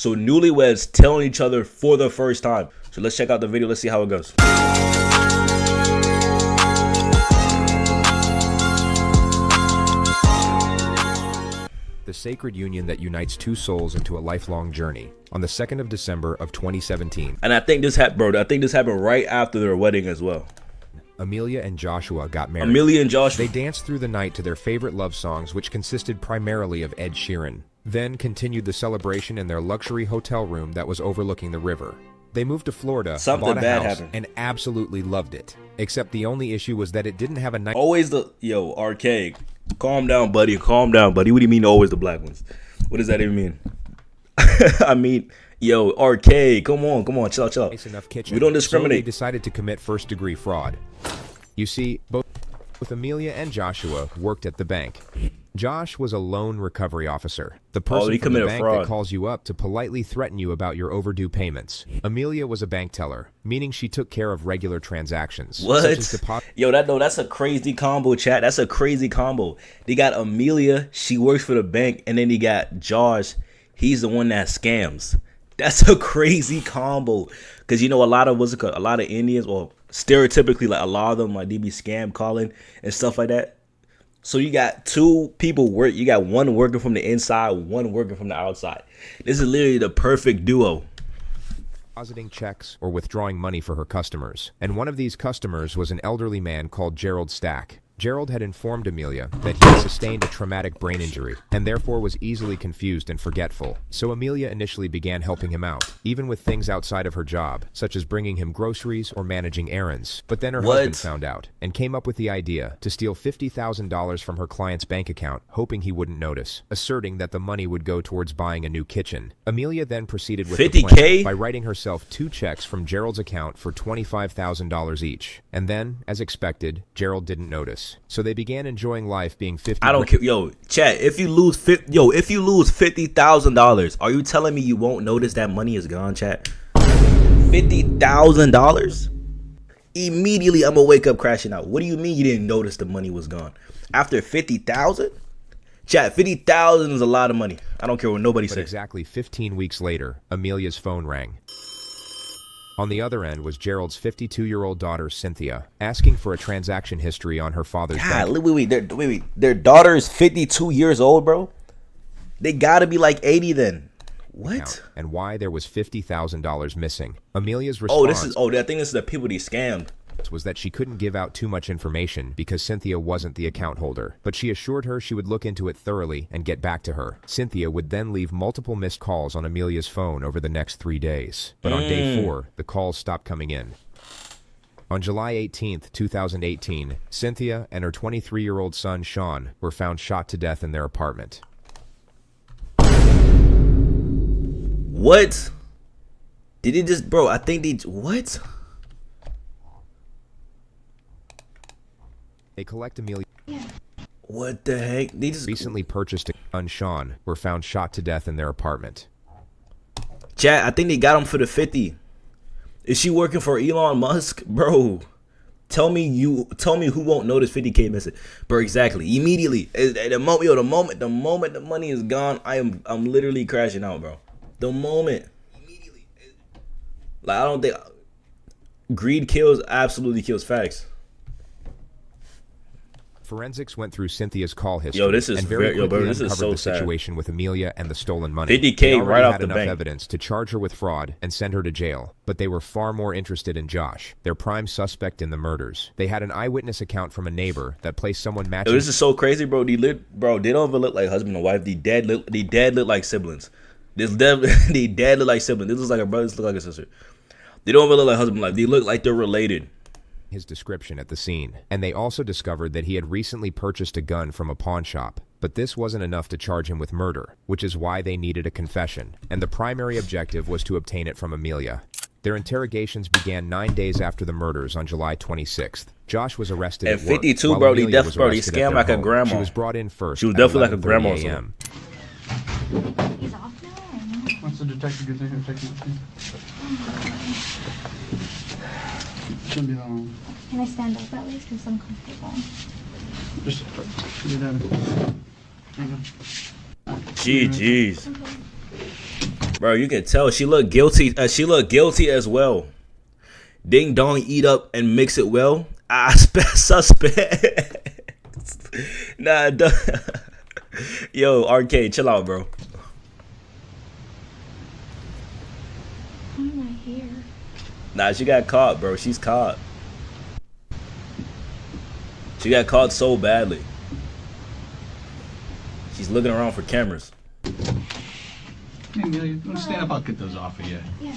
So newlyweds telling each other for the first time. So let's check out the video. Let's see how it goes. The sacred union that unites two souls into a lifelong journey on the 2nd of December of 2017. And I think this happened, bro. I think this happened right after their wedding as well. Amelia and Joshua got married. Amelia and Joshua. They danced through the night to their favorite love songs, which consisted primarily of Ed Sheeran. Then continued the celebration in their luxury hotel room that was overlooking the river. They moved to Florida, bought a house, and absolutely loved it. Except the only issue was that it didn't have a nice... Always the... Yo, archaic. Calm down, buddy. Calm down, buddy. What do you mean always the black ones? What does that even mean? I mean... Yo, arcade, come on, chill out. Nice enough kitchen. We don't discriminate. So they decided to commit first-degree fraud. You see, both Amelia and Joshua worked at the bank. Josh was a loan recovery officer, the person from the bank that calls you up to politely threaten you about your overdue payments. Amelia was a bank teller, meaning she took care of regular transactions. What? Yo, that's a crazy combo, chat. That's a crazy combo. They got Amelia, she works for the bank, and then they got Josh, he's the one that scams. That's a crazy combo, because you know a lot of Indians, or stereotypically like a lot of them, like they be scam calling and stuff like that. So you got two people you got one working from the inside, one working from the outside. This is literally the perfect duo. Depositing checks or withdrawing money for her customers, and one of these customers was an elderly man called Gerald Stack. Gerald had informed Amelia that he had sustained a traumatic brain injury and therefore was easily confused and forgetful. So Amelia initially began helping him out, even with things outside of her job, such as bringing him groceries or managing errands. But then her husband found out and came up with the idea to steal $50,000 from her client's bank account, hoping he wouldn't notice, asserting that the money would go towards buying a new kitchen. Amelia then proceeded with the plan by writing herself 2 checks from Gerald's account for $25,000 each. And then, as expected, Gerald didn't notice. So they began enjoying life being 50. I don't care, yo, chat. If you lose $50,000, are you telling me you won't notice that money is gone, chat? $50,000. Immediately, I'm gonna wake up crashing out. What do you mean you didn't notice the money was gone after 50,000? Chat, 50,000 is a lot of money. I don't care what nobody says. Exactly 15 weeks later, Amelia's phone rang. On the other end was Gerald's 52-year-old daughter, Cynthia, asking for a transaction history on her father's bank. Wait. Their daughter is 52 years old, bro? They gotta be like 80 then. What? And why there was $50,000 missing. Amelia's response... I think this is the people they scammed. ...was that she couldn't give out too much information because Cynthia wasn't the account holder, but she assured her she would look into it thoroughly and get back to her. Cynthia would then leave multiple missed calls on Amelia's phone over the next 3 days. But on day 4, the calls stopped coming in. On July 18th, 2018, Cynthia and her 23-year-old son, Sean, were found shot to death in their apartment. What? Did it just... Bro, I think they... What? They collect Amelia. What the heck? They just recently purchased a son, Sean, were found shot to death in their apartment. Chat, I think they got him for the 50. Is she working for Elon Musk? Bro, tell me who won't notice 50K missing. Bro, exactly. Immediately. The moment the money is gone, I'm literally crashing out, bro. The moment. Immediately. Like, I don't think greed absolutely kills facts. Forensics went through Cynthia's call history and very quickly uncovered the situation with Amelia and the stolen money. 50K right off the bank. They had enough evidence to charge her with fraud and send her to jail, but they were far more interested in Josh, their prime suspect in the murders. They had an eyewitness account from a neighbor that placed someone matching. Yo, this is so crazy, bro. They don't even look like husband and wife. They dead look like siblings. They dead look like siblings. This looks like a brother. This look like a sister. They don't even look like husband and wife. They look like they're related. His description at the scene, and they also discovered that he had recently purchased a gun from a pawn shop. But this wasn't enough to charge him with murder, which is why they needed a confession, and the primary objective was to obtain it from Amelia. Their interrogations began 9 days after the murders on July 26th. Josh was arrested at 52, work, bro. He scammed like a grandma. She was brought in first. She was definitely like a grandma. He's off now or no? Once the detective gets in here, take him. Shouldn't be that long. Can I stand up at least? Because I'm comfortable. Just get out of it. Jeez. Okay. Bro, you can tell she looked guilty. She looked guilty as well. Ding dong, eat up and mix it well. Suspect. Nah, yo, RK, chill out, bro. How am I here? Nah, she got caught, bro. She's caught. She got caught so badly. She's looking around for cameras. Hey, Amelia, you want to stand up? I'll get those off of you. Yeah.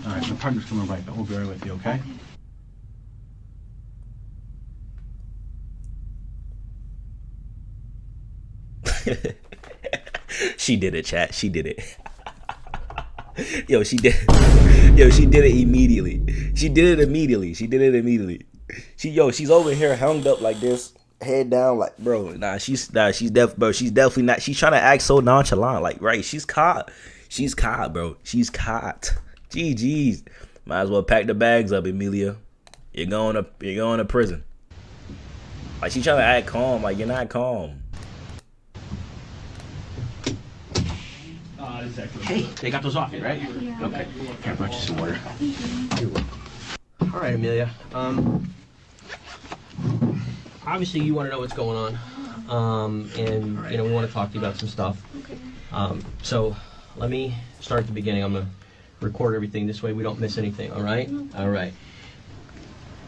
All right, my partner's coming right, but we'll be right with you, okay? She did it, chat. She did it. Yo, she did. Yo, she did it immediately. She did it immediately. She did it immediately. She's over here hung up like this, head down, like, bro. She's definitely not. She's trying to act so nonchalant, like, right? She's caught. She's caught, bro. She's caught. GG's. Might as well pack the bags up, Amelia. You're going to prison. Like, she's trying to act calm, like, you're not calm. Hey, they got those off you, right? Yeah. Okay. Here, I brought you some water. All right, Amelia. Obviously, you want to know what's going on, and we want to talk to you about some stuff. Okay. So, let me start at the beginning. I'm gonna record everything this way we don't miss anything. All right? All right.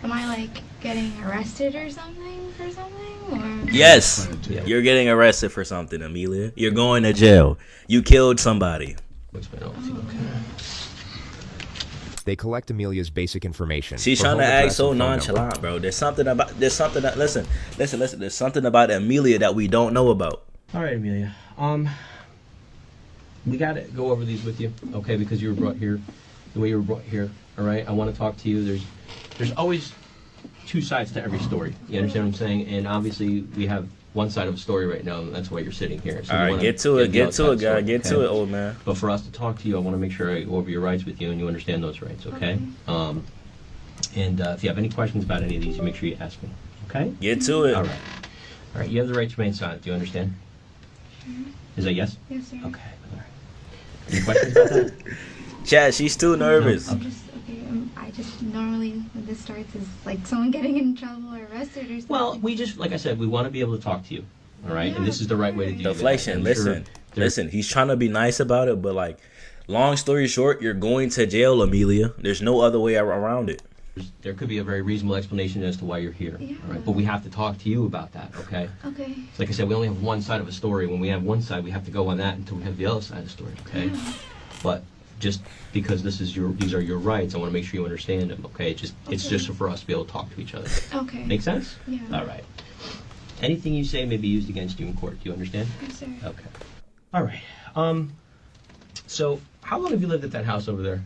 Am I like getting arrested or something for something? Or Yes, Yeah. you're getting arrested for something, Amelia. You're going to jail. You killed somebody. Explain all to you, okay? They collect Amelia's basic information. She's her trying to home act address so and phone number. nonchalant, bro. There's something that listen. There's something about Amelia that we don't know about. All right, Amelia. We gotta go over these with you, okay? Because you were brought here the way you were brought here. All right. I want to talk to you. There's always two sides to every story. You understand what I'm saying? And obviously, we have one side of a story right now, and that's why you're sitting here. So All we right, wanna get to it, the other side guy. story, Get okay? to it, old man. But for us to talk to you, I want to make sure I go over your rights with you and you understand those rights, okay? And if you have any questions about any of these, you make sure you ask me, okay? Get to it. All right. All right, you have the right to remain silent. Do you understand? Is that yes? Yes, sir. Okay. All right. Any questions about that? Chad, she's too nervous. I'm just okay. I just normally when this starts is like someone getting in trouble or arrested or something. Well, we just, like I said, we want to be able to talk to you, all right? And this is the right way to do that. Deflection. I'm sure Listen. He's trying to be nice about it, but like, long story short, you're going to jail, Amelia. There's no other way around it. there could be a very reasonable explanation as to why you're here, Yeah. all right? But we have to talk to you about that, okay? Okay. It's like I said, we only have one side of a story. When we have one side, we have to go on that until we have the other side of the story, okay? Yeah. But just because these are your rights, I want to make sure you understand them, okay? It's Okay. just for us to be able to talk to each other. Okay. Make sense? Yeah. All right. Anything you say may be used against you in court. Do you understand? Yes, sir. Okay. All right. So how long have you lived at that house over there?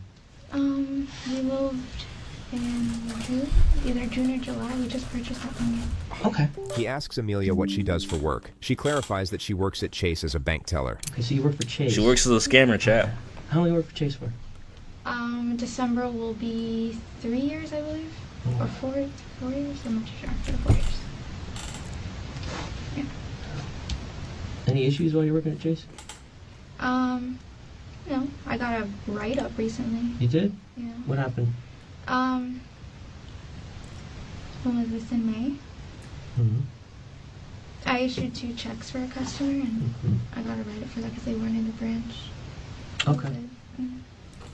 We moved in June, either June or July. We just purchased that one. Okay. He asks Amelia what she does for work. She clarifies that she works at Chase as a bank teller. Okay, so you work for Chase. She works as a scammer, Chad. How long you work for Chase for? December will be 3 years, I believe, or 4 years. I'm not too sure. After 4 years. Yeah. Any issues while you're working at Chase? No. I got a write-up recently. You did? Yeah. What happened? When was this, in May? Mm-hmm. I issued 2 checks for a customer, and I got a write-up for that because they weren't in the branch. Okay.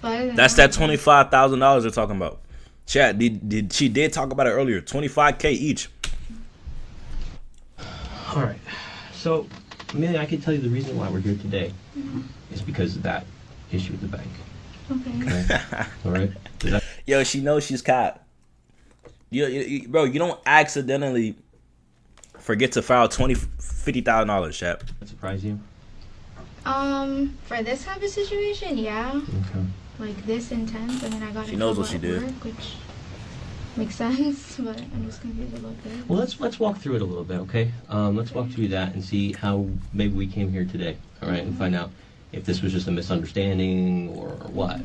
But other than That's that $25,000 they're talking about. Chad, she did talk about it earlier. $25K each. All right. So, Amelia, I can tell you the reason why we're here today is because of that issue with the bank. Okay. Okay. All right. Does that Yo, she knows she's caught. Bro, you don't accidentally forget to file $50,000, Chad. surprise you? For this type of situation, yeah. Okay. Like this intense, and then I got She in knows trouble what she at did. work, which makes sense, but I'm just confused a little bit. Well, let's walk through it a little bit, okay? Let's walk through that and see how maybe we came here today, all right, and find out if this was just a misunderstanding or what.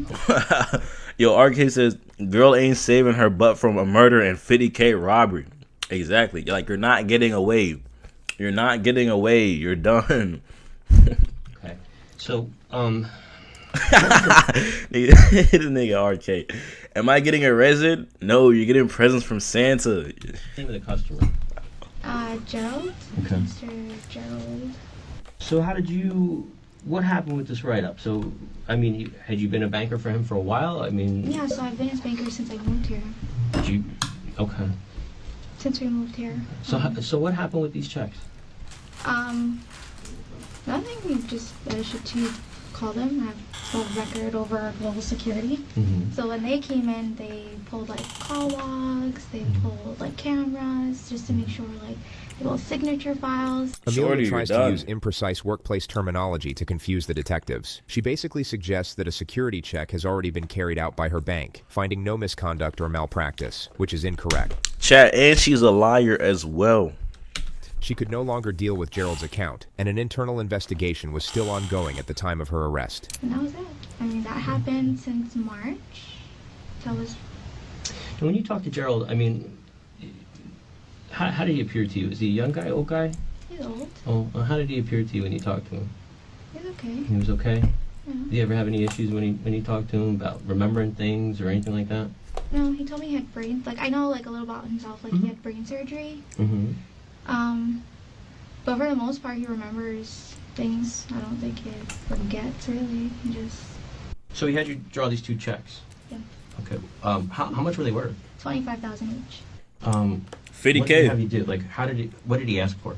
Yo, RK says, girl ain't saving her butt from a murder and 50K robbery. Exactly. Like, you're not getting away. You're not getting away. You're done. Okay. So, This nigga RK. Am I getting arrested? No, you're getting presents from Santa. Name of the customer. Gerald. Okay. Mr. Gerald. So how did you? What happened with this write-up? So, I mean, had you been a banker for him for a while? I mean, Yeah, so I've been his banker since I moved here. did you? Okay. Since we moved here. So what happened with these checks? Nothing. We just issued to call them. I have a record over global security. Mm-hmm. So when they came in, they pulled like call logs, they pulled like cameras, just to make sure like they pulled signature files. Shorty, Amelia you're tries to done. use imprecise workplace terminology to confuse the detectives. She basically suggests that a security check has already been carried out by her bank, finding no misconduct or malpractice, which is incorrect. Chat, and she's a liar as well. She could no longer deal with Gerald's account, and an internal investigation was still ongoing at the time of her arrest. And that was it. I mean, that happened since March. That was, And when you talk to Gerald, I mean, how did he appear to you? Is he a young guy, old guy? he's old. Oh, how did he appear to you when you talked to him? He's okay. He was okay. Yeah. Did you ever have any issues when you talked to him about remembering things or anything like that? No, he told me he had brain, like I know like a little about himself, like he had brain surgery. Mm-hmm. But for the most part, he remembers things. I don't think he forgets really. He just So he had you draw these two checks. Yeah. Okay. How much were they worth? 25,000 each. What did he 50K. have you do? Like, what did he ask for?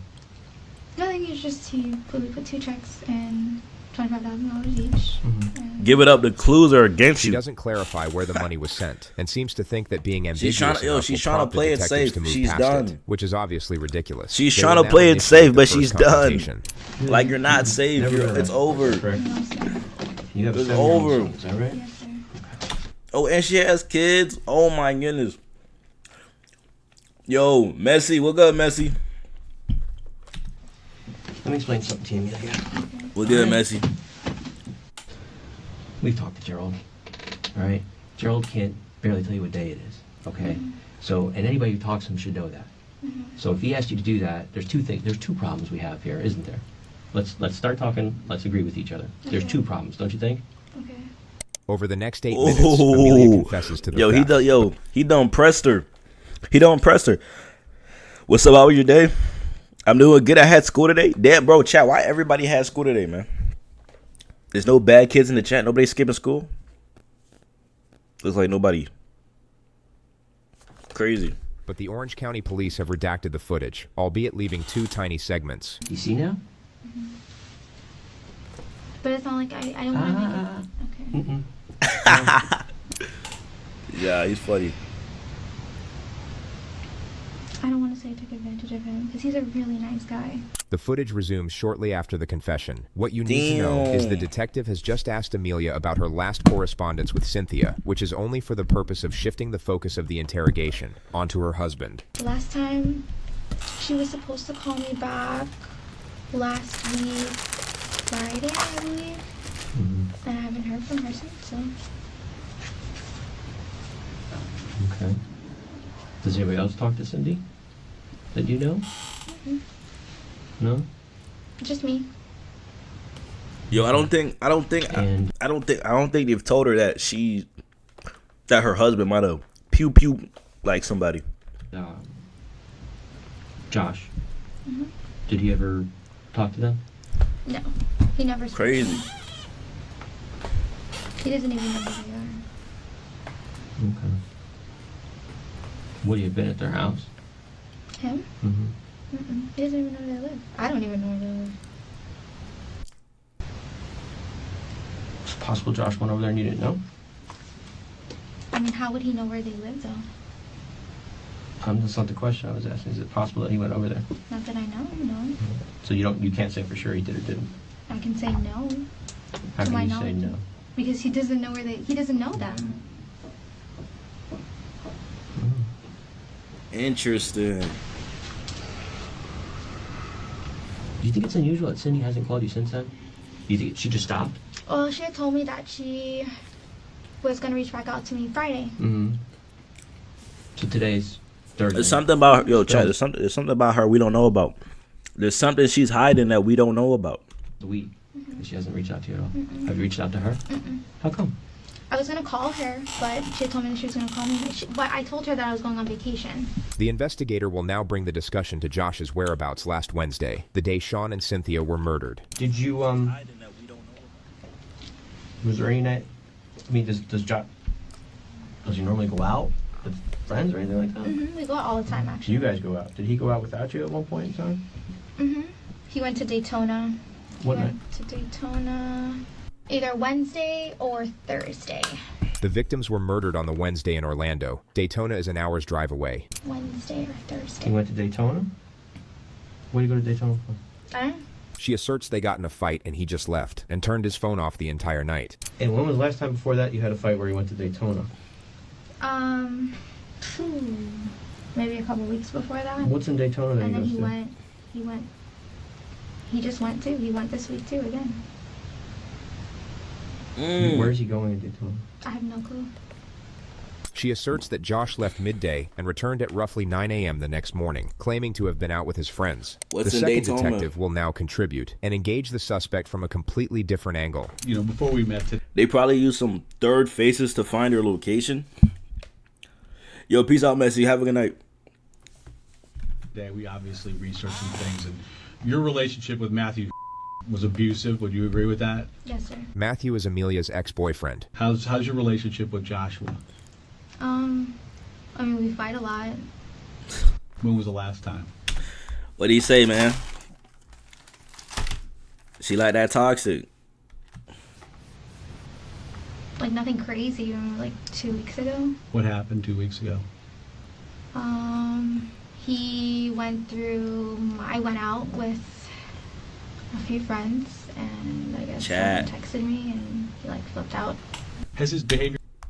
Nothing. It's just we put two checks and $25,000 each. And Give it up. The clues are against She you. doesn't clarify where the money was sent, and seems to think that being ambiguous tryna- yo, enough she's will tryna prompt the play it detectives safe. to move She's past done. it, which is obviously ridiculous. She's They tryna will now play it initiate safe, the but first she's done. confrontation. Like you're not safe. Never You're, been it's arrested, over. correct? no, sir. You have It's 7 over. years, is that right? Yes, sir. Oh, and she has kids. Oh my goodness. Yo, Messi, what good, Messi? Let me explain something to you, Amelia. What good, Messi? We've talked to Gerald. All right. Gerald can't barely tell you what day it is. Okay. So, and anybody who talks to him should know that. So, if he asked you to do that, there's two things. There's two problems we have here, isn't there? Let's start talking. Let's agree with each other. There's Okay. two problems, don't you think? Okay. Over the next 8 minutes, Amelia Oh, confesses to the yo, theft. he done pressed her. He done pressed her. What's up? How was your day? I'm doing good. I had school today. Damn, bro, chat. Why everybody had school today, man? There's no bad kids in the chat. Nobody skipping school. Looks like nobody. Crazy. But the Orange County Police have redacted the footage, albeit leaving 2 tiny segments. You see now? But it's not like I don't want to make it. Okay. Mm-mm. Yeah, he's funny. I don't want to say I took advantage of him because he's a really nice guy. The footage resumes shortly after the confession. What you need to know is the Damn. detective has just asked Amelia about her last correspondence with Cynthia, which is only for the purpose of shifting the focus of the interrogation onto her husband. The last time she was supposed to call me back last week, Friday, I believe. Mhm. And I haven't heard from her since, so. Okay. Does anybody else talk to Cindy? That you know? No? Just me. Yo, I don't think And- I don't think they've told her that that her husband might have pew like somebody. Josh. Did he ever talk to them? No. He never spoke. Crazy. He doesn't even know who they are. Okay. Would you have been at their house? Him? Mm-hmm. Mm-mm. He doesn't even know where they live. I don't even know where they live. It's possible Josh went over there and you didn't know? I mean, how would he know where they live, though? That's not the question I was asking. Is it possible that he went over there? Not that I know, no. So you can't say for sure he did or didn't. I can say no. How To can my you say knowledge. no? Because he doesn't know he doesn't know them. Interesting. Do you think it's unusual that Cindy hasn't called you since then? Do you think she just stopped? Well, she had told me that she was going to reach back out to me Friday. Mm-hmm. So today's Thursday. There's something about her, chat. There's something about her we don't know about. There's something she's hiding that we don't know about. We. And she hasn't reached out to you at all? Have you reached out to her? How come? I was gonna call her, but she told me that she was gonna call me. But I told her that I was going on vacation. The investigator will now bring the discussion to Josh's whereabouts last Wednesday, the day Sean and Cynthia were murdered. Did you, was there any night, I mean, does he normally go out with friends or anything like that? We go out all the time, actually. You guys go out. Did he go out without you at one point in time? He went to Daytona. What He night? went to Daytona either Wednesday or Thursday. The victims were murdered on the Wednesday in Orlando. Daytona is an hour's drive away. Wednesday or Thursday. He went to Daytona? What did you go to Daytona for? I don't know. She asserts they got in a fight and he just left and turned his phone off the entire night. And when was the last time before that you had a fight where you went to Daytona? Maybe a couple weeks before that. What's in Daytona that And then he goes to? he just went too. He went this week too again. Where's he going in Daytona? I have no clue. She asserts that Josh left midday and returned at roughly 9 a.m. the next morning, claiming to have been out with his friends. What's the in second Daytona? detective will now contribute and engage the suspect from a completely different angle. You know, before we met today, They probably use some third faces to find her location. Yo, peace out, Messi. Have a good night. we obviously researched some things, and your relationship with Matthew was abusive. Would you agree with that? Yes, sir. Matthew is Amelia's ex-boyfriend. How's your relationship with Joshua? I mean, we fight a lot. When was the last time? What do you say, man? She like that toxic. Like nothing crazy. Like 2 weeks ago. What happened 2 weeks ago? He went through. I went out with a few friends, and I guess Chat. someone texted me, and he like flipped out. Has his behavior